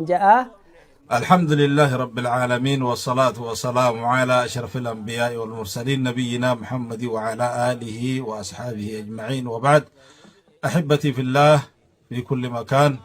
جاء. الحمد لله رب العالمين والصلاة والسلام على أشرف الأنبياء والمرسلين نبينا محمد وعلى آله وأصحابه أجمعين وبعد. أحبتي في الله في كل مكان،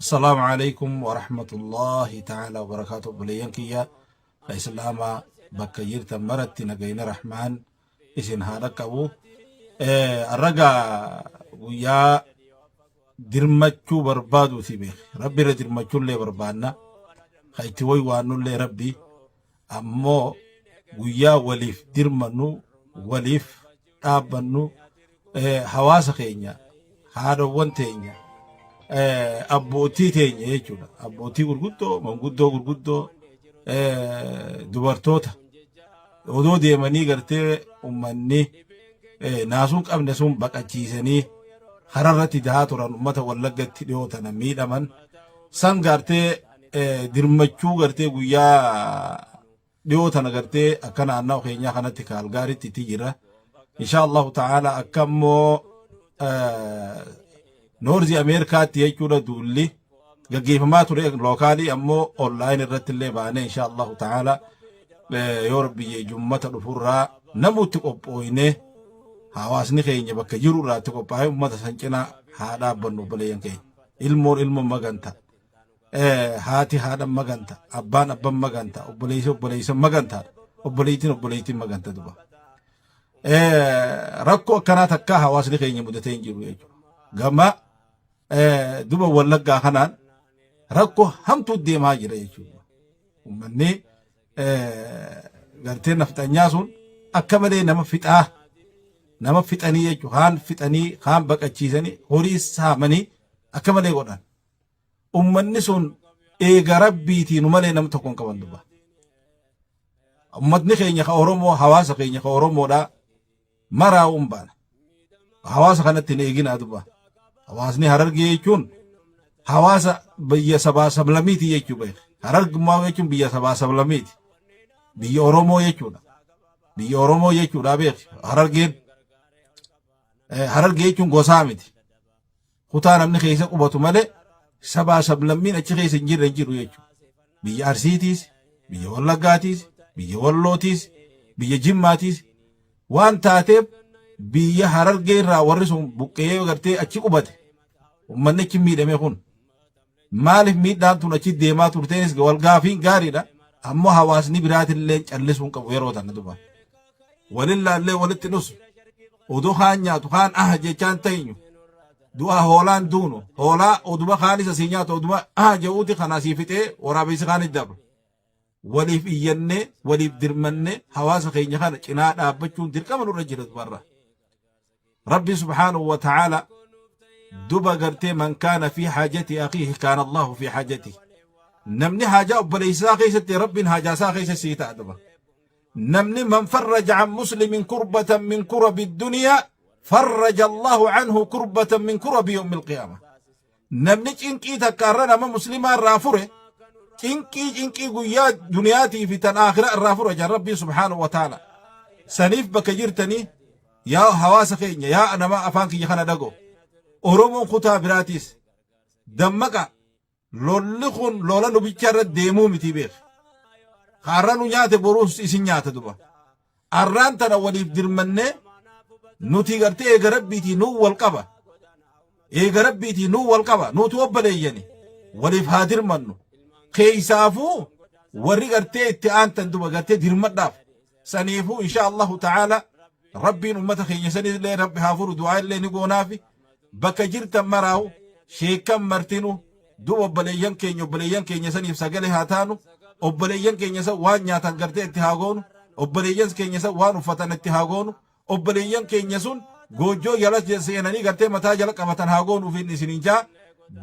السلام عليكم ورحمة الله تعالى وبركاته. بلينكيا إسلام بكير تمرت نجين رحمن إسن هذا كبو الرجا ويا درمتشو بربادو سيبه ربي ردرمتشو اللي بربادنا خيتوي وانو اللي ربي أمو ويا وليف درمنو وليف آبنو حواس خينيا هذا وانتينيا أبوتي تينيا يجونا أبوتي غرغدو منغدو غرغدو dubartoota odoo deemanii gartee ummanni naasuun qabne sun baqachiisanii hararratti dahaa turan ummata Wallaggatti dhiyootana miidhaman san gartee dirmachuu gartee guyyaa dhiyootana gartee akka naannoo keenyaa kanatti kaalgaaritti itti jira insha Allahu ta'ala. akka immoo noorzi Ameerikaatti jechuudha duulli gaggeeffamaa ture lookaalii ammoo onlaayini irratti illee baane insha Allahu ta'ala yoo rabbi jummata dhufurraa namutti qophooyne hawaasni keenya bakka jiru irraatti qophaa'ee ummata san cinaa haa dhaabbannu obboleeyyan keenya. Ilmoon ilma maganta, haati haadha maganta, abbaan abban maganta, obboleessi obboleessan maganta, obboleettiin obboleettiin maganta duba. Rakkoo akkanaa takkaa hawaasni keenya mudatee hin jiru jechuudha. Gama duba Wallaggaa kanaan rakkoo hamtuu deemaa jira jechuudha. Uummanni gartee nafxanyaa sun akka malee nama fixanii jechuudha. Haan fixanii, haan baqachiisanii, horii saamanii akka malee godhan. Uummanni sun eega rabbiitiin malee nama tokko hin qaban duba. Uummatni keenya ka Oromoo, hawaasa keenya ka Oromoodhaa maraa baana. Hawaasa kanatti hin eeginaa duba. Hawaasni Harargee jechuun hawaasa biyya sabaa sablamiiti jechuu beek. Harargummaa jechuun biyya sabaa sablamiiti. Biyya Oromoo jechuudha. Biyya Oromoo jechuudha beek. Harargee jechuun gosaa miti. Kutaa namni keessa qubatu malee sabaa sablammiin achi keessa hin jiru jechuudha. Biyya Arsiitiis, biyya Wallaggaatiis, biyya Wallootiis, biyya Jimmaatiis waan taateef biyya Harargee irraa warri sun buqqee gartee achi qubate. Uummanni achi miidhame kun maaliif miidhaan tun achi deemaa turteenis walgaafiin gaariidha. Ammoo hawaasni biraatillee callisuun qabu yeroo tana duba. Walillaallee walitti dhusu. Odoo haan nyaatu haan jechaan teenyu. Du'a hoolaan duunu. Hoolaa oduma kaanis asii nyaatu oduma je'uuti kana asii fixee waraabessi kaan itti dabra. Waliif iyyannee, waliif dirmannee hawaasa keenya kana cinaa dhaabbachuun dirqama nurra jira dubarra. Rabbi subhaanahu wa ta'ala duba gartee man kaana fi haajati akhiihi kaana Allahu fi haajati. Namni haajaa obboleessaa keessatti rabbiin haajaasaa keessa sii ta'a duba. Namni man farraja an muslimin kurbatan min kurabi duniyaa farraja Allahu anhu kurbatan min kurabi yawmi alqiyaama. Namni cinqii takkaarra nama muslimaa irraa fure cinqii guyyaa duniyaatii fi tan aakhira irraa fure jan rabbii subhaanahu wa ta'ala. Saniif bakka jirtanii yaa hawaasa keenya yaa nama afaan kiyya kana dhagoo. Oromoon kutaa biraatiis dammaqa lolli kun lola nu bicha irra deemuu miti beek. Har'a nu nyaate boruus isin nyaata duba. Arraan tana waliif dirmannee nuti gartee eega rabbiitii nuu wal qaba. Eega rabbiitii nuu wal qaba. Nuti obbaleeyyani waliif haa dirmannu. Keeysaafuu warri gartee itti aantan duba gartee dirmadhaaf. Saniifuu insha Allahu ta'ala rabbiin ummata keenya sanillee rabbi haa furu du'aa illee ni goonaafi. Bakka jirtan maraahu sheekan martinu duba obboleeyyan keenya saniif sagalee haa taanu. Obboleeyyan keenya san waan nyaatan gartee itti haa goonu. Obboleeyyan keenya san waan uffatan itti haa goonu. Obboleeyyan keenya sun goojjoo jala seenanii gartee mataa jala qabatan haa goonu ufin isinin jaa.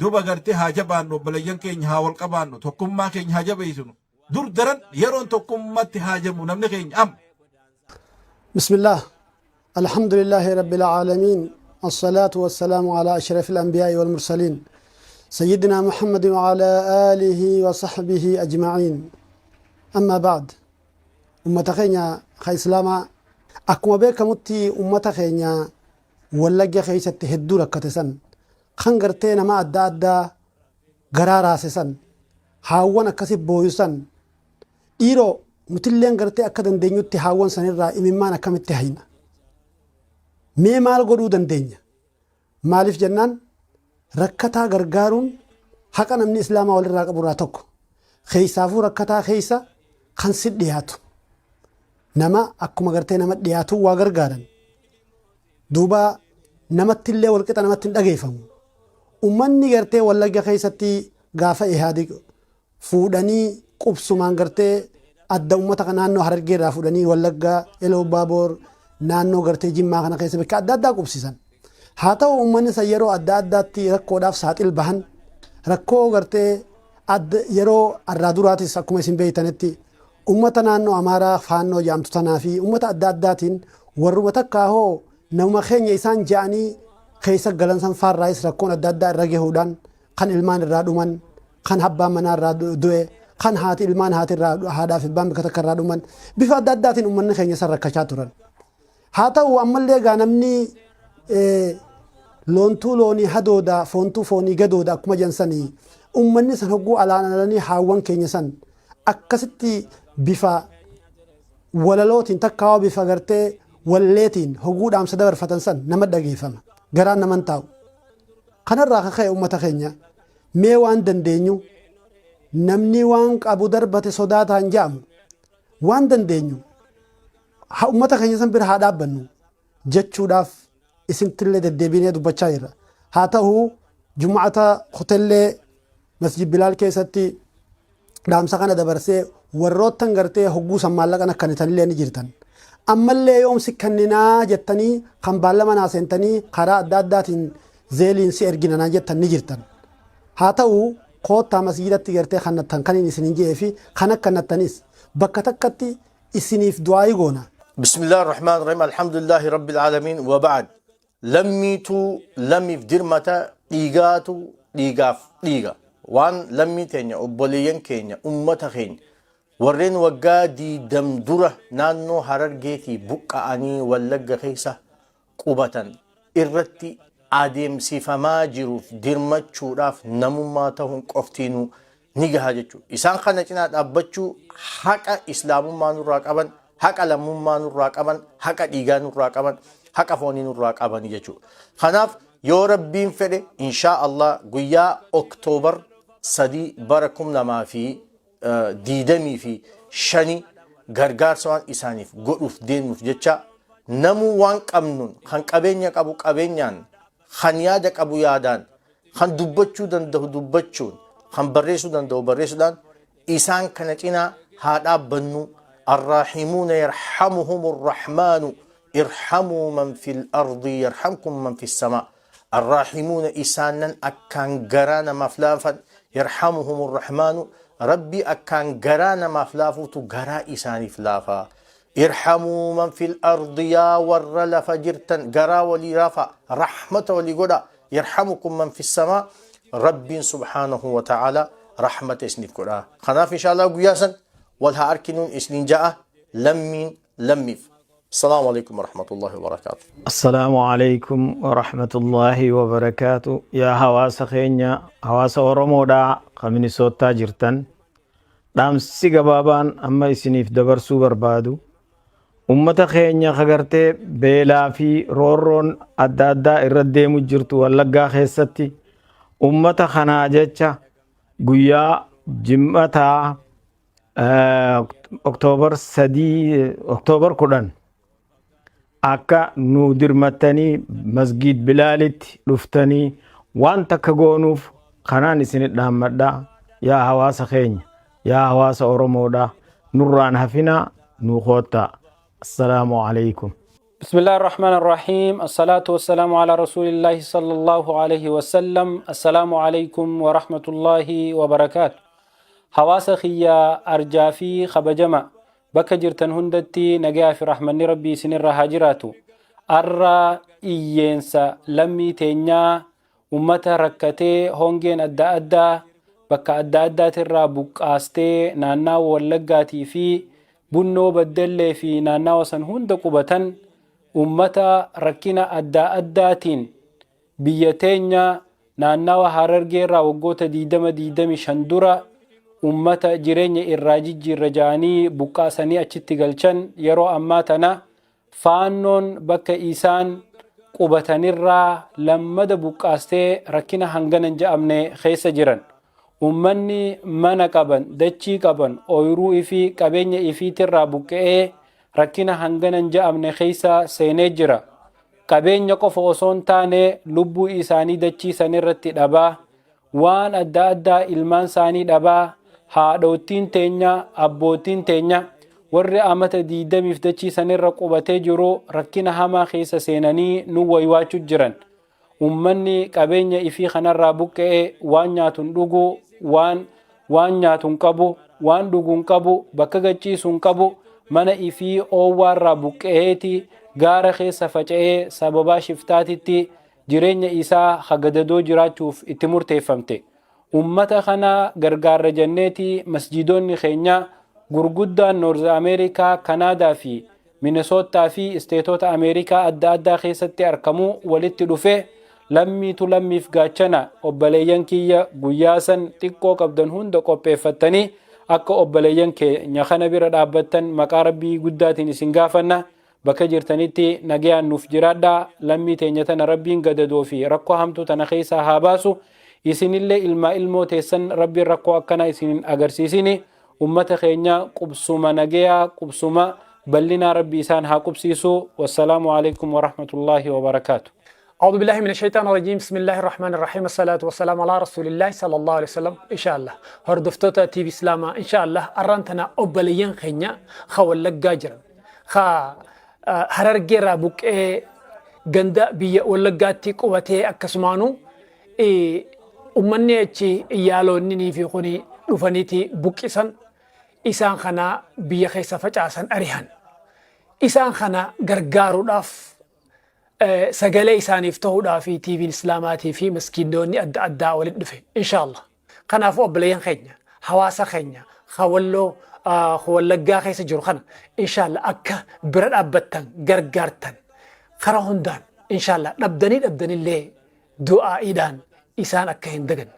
Duba gartee haa jabaannu obboleeyyan keenya haa wal qabaannu tokkummaa keenya haa jabeessinu. Dur daran yeroon tokkummaatti haa jamu namni keenya am. Bismillah. Alhamdulillahi rabbil aalamiin. الصلاة والسلام على أشرف الأنبياء والمرسلين سيدنا محمد وعلى آله وصحبه أجمعين. أما بعد أمة خينيا خي إسلاما أكما بيك متي أمة خينيا ولقيا خيسة تهدو لكتسن خنقرتين ما أدى غرارا سسن haawwan akkasi booyusan dhiiroo nutilleen gartee akka dandeenyutti haawwan sanirraa imimmaan akkamitti hayna mee maal godhuu dandeenya maaliif jennaan rakkataa gargaaruun haqa namni islaamaa walirraa qaburraa tokko keeysaafuu rakkataa keeysa kan si dhiyaatu nama akkuma gartee nama dhiyaatu waa gargaaran duuba namatti illee walqixa namatti hin dhageeffamu ummanni gartee wallagga keessatti gaafa ihaadi fuudhanii qubsumaan gartee adda ummata kana naannoo Harargee irraa fuudhanii wallagga Eloo Baaboor naannoo gartee Jimmaa kana keessa bakka adda addaa qubsisan haa ta'u ummanni san yeroo adda addaatti rakkoodhaaf saaxil bahan rakkoo gartee yeroo arraa duraatis akkuma isin beeytanitti ummata naannoo Amaaraa faannoo jaamtu tanaa fi ummata adda addaatiin warruma takkaa hoo nama keenya isaan ja'anii keessa galansan faarraayis rakkoon adda addaa irra gahuudhaan kan ilmaan irraa dhuman kan abbaan manaa irraa du'e kan haati ilmaan haati irraa haadhaaf abbaan bakka takka irraa dhuman bifa adda addaatiin ummanni keenya san rakkachaa turan haa ta'u ammallee gaa namni loontuu loonii hadooda foontuu foonii gadooda akkuma jansanii ummanni san hogguu alaanalanii haawwan keenya san akkasitti bifa walalootiin takkaa bifa gartee walleetiin hogguu dhaamsa dabarfatan san nama dhageeffama garaan naman taa'u kanarraa kaka'e ummata keenya mee waan dandeenyu namni waan qabu darbate sodaataan ja'amu waan dandeenyu ummata keenya san bira haa dhaabbannu jechuudhaaf isintillee deddeebinee dubbachaa jirra haa ta'u jum'ata hotellee masjid Bilaal keessatti dhaamsa kana dabarsee warroottan gartee hogguu san maallaqan akkanitaniillee ni jirtan ammallee yoomsi kanninaa jettanii kan baallama naasentanii karaa adda addaatiin zeeliin si erginanaa jettan ni jirtan haa ta'u koottaa masjidatti gartee kannattan kaniin isinin jee fi kan akkannattanis bakka takkatti isiniif du'aayi goona بسم الله الرحمن الرحيم الحمد لله رب العالمين وبعد لميتو لميف درمتا ديغاتو ديغاف ديغا وان لميتين أبوليين كينيا أمتا خين ورين وقا دي دمدورة نانو هررجيتي بقى أني ولقا خيسة قوبتا إرتي آدم سيفما جروف درمت شوراف نمما تهون قفتينو نيجا جتشو إسان خانة جنات أبتشو حقا إسلام ما نراك أبن حقا لمما نراك أبن حقا ديغا نراك أبن حقا فوني نراك أبن جتشو خناف يو ربين فده إن شاء الله قويا أكتوبر صدي بركم لما في ديدمي في شني غرغار سوان إسانيف قروف دين مفجتشا نمو وان قمنون خان قبينيا قبو قبينيان خان يادك أبو يادان خان دبتشو دندو دبتشون خان بريسو دندو بريسو دان إسان كانتنا هذا بنو الراحمون يرحمهم الرحمن ارحموا من في الأرض يرحمكم من في السماء الراحمون إسانا أكان قرانا مفلافا يرحمهم الرحمن ربي أكان قرانا مفلافو تقرا إساني فلافا ارحموا من في الأرض يا ورلف جرتا قرا ولي رافا رحمة ولي قدا يرحمكم من في السماء ربي سبحانه وتعالى رحمة اسنف قدا خناف إن شاء الله قياسا والها أركنون اسنين جاء لمين لميف السلام عليكم ورحمة الله وبركاته السلام عليكم ورحمة الله وبركاته يا هواس خينيا هواس ورمودا خميني صوتا جرتن دام سيغبابان أما يسنيف دبرسو بربادو أمتا خينيا خغرتي بيلا في رورون أدادا إردي مجرتو واللقا خيستي أمتا خناجتشا قويا جمتا أكتوبر سدي أكتوبر كودان akka nu dirmattanii masjid Bilaalitti dhuftanii waan takka goonuuf kanaan isinit dhaammadha yaa hawaasa keenya yaa hawaasa Oromoodha nurraan hafina nu qoota assalaamu alaykum بسم الله الرحمن الرحيم الصلاة والسلام على رسول الله صلى الله عليه وسلم السلام عليكم ورحمة الله وبركاته حواس خيا أرجافي خبجمع bakka jirtan hundatti nagaa fi rahmanni rabbii isinirra haa jiraatu arra iyyeensa lammii teenyaa ummata rakkatee hongeen adda addaa bakka adda addaatirraa buqqaastee naannawaa Wallaggaatii fi Bunnoo Baddellee fi naannawaa san hunda qubatan ummata rakkina adda addaatiin biyya teenya naannawaa Harargeerraa waggoota 20-25 dura ummata jireenya irraa jijjiirra ja'anii buqqaasanii achitti galchan yeroo ammaa tana faannoon bakka isaan qubatanirraa lammada buqqaastee rakkina hanganan ja'amne keessa jiran. Ummanni mana qaban, dachii qaban, ooyiruu fi qabeenya ifiitirraa buqqa'ee rakkina hanganan ja'amne keessa seenee jira. Qabeenya qofa osoo hin taane lubbuu isaanii dachii sanirratti dhabaa, waan adda addaa ilmaan isaanii dhabaa, haadhootiin teenya, abbootiin teenya warri amata 20 dachii sanirra qubatee jiru rakkina hamaa keessa seenanii nu waywaachuu jiran. Ummanni qabeenya ifii kanarraa buqqa'ee waan nyaatuun dhugu, waan nyaatuun qabu, waan dhuguun qabu, bakka gachiisuun qabu, mana ifii oowwaarraa buqqa'eeti gaara keessa faca'ee sababaa shiftaatitti jireenya isaa hagadadoo jiraachuuf itti murteeffamte. Ummata kana gargaarra jenneeti masjidoonni keenya gurguddaan Noorz Ameerikaa, Kanaadaa fi Minesootaa fi isteetota Ameerikaa adda addaa keessatti argamu walitti dhufe lammiitu lammiif gaachana obboleeyyan kiyya guyyaa san xiqqoo qabdan hunda qopheeffattanii akka obboleeyyan keenya kana bira dhaabbattan maqaa rabbii guddaatiin isin gaafanna. Bakka jirtanitti nagayaan nuuf jiraadhaa. Lammii teenya tana rabbiin gadadoo fi rakkoo hamtuu tana keessaa haa baasu. Isinillee ilmoo teessan rabbiin rakkoo akkana isin agarsiisini. Ummata keenya qubsuma nagayaa, qubsuma bal'inaa rabbi isaan haa qubsiisu. Wassalaamu alaikum warahmatullaahi wabarakaatu. أعوذ بالله من الشيطان الرجيم بسم الله الرحمن الرحيم الصلاة والسلام على رسول الله صلى الله عليه وسلم إن شاء الله هردفتوتا تي في إسلاما إن شاء الله أرانتنا أبليين خينيا خولك جاجرا خا هررجيرا بوك غندا بيا ولغاتي قوتي أكسمانو أمني أتشي إيالو نيني في خوني نفنيتي بوك إسان خنا بيا خيسا فجاسان أريهان إسان خنا غرغارو داف سجلي إساني فتوه في تي في الإسلاماتي في مسكينوني أدى أدى ولد دفه إن شاء الله خنا فوق بليان خينيا حواسا خينيا خولو خولقا خيس جرخنا إن شاء الله أكا برد أبتن غرغارتن خراهندان إن شاء الله نبدني اللي دعاء إيدان إسان أكا هندقن